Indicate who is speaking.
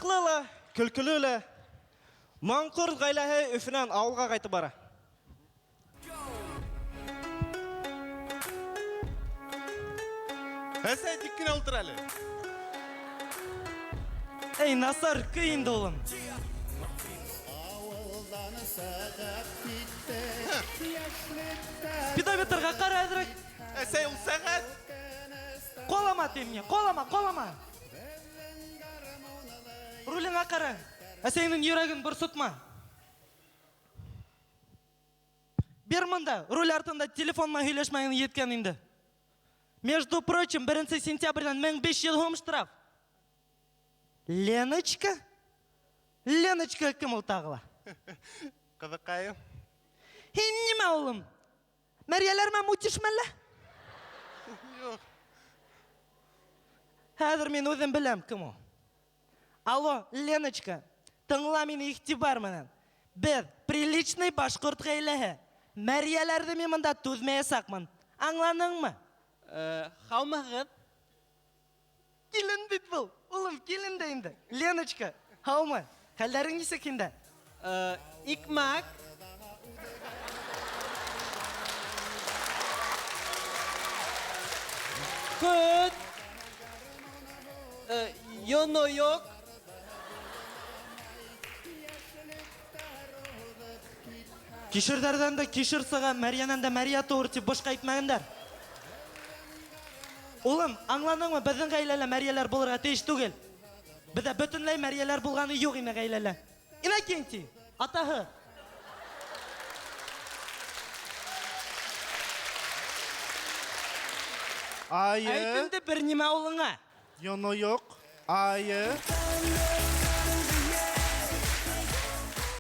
Speaker 1: Кызыклы ла, күлкілі ла. Маңқорт ғайләһе Өфінен ауылға қайтып бара.
Speaker 2: Әсәй тіккен олтыр әлі.
Speaker 1: Ей, Насар, күйінді олым. Спидометрға қара әдірік.
Speaker 2: Әсәй ұл сәғат.
Speaker 1: Қолама темне, қолама. Руліңа қара. Әсәйінің үйрегін бір сұтма. Бер мұнда, руль артында телефонма хүйлешмәйін еткен енді. Между прочим, 1 сентябрьдан 1500 жыл штраф. Леночка? Леночка кім ол тағыла?
Speaker 2: Қызықайым.
Speaker 1: Неме олым? Мәриялар ма мұтишмәлі?
Speaker 2: Жоқ.
Speaker 1: Әдір мен өзім білем кім ол. Алло, Леночка, тыңла мені ихтибар менен. Біз приличный башқұрт ғайләһі. Мәрияларды мен мұнда түзмәе сақмын. Аңланың мы?
Speaker 2: Хаумағыз?
Speaker 1: Келін бит бұл. Олым, келін де енді. Леночка, хаума, қалдарың несі кенді?
Speaker 2: Икмак. Көт. Йоно yok.
Speaker 1: Кешірдерден де кешір сыға, Мәриянан да Мәрия тоғыр теп бошқа айтмағындар. Олым, аңланың ма, біздің ғайләлі Мәриялар болырға тейш түгел. Бізді бүтінлей Мәриялар болғаны жоқ ені ғайләлі. Ина кенти, атағы.
Speaker 2: Айы.
Speaker 1: Айтынды бір неме олыңа.
Speaker 2: Yono yok. Ayı.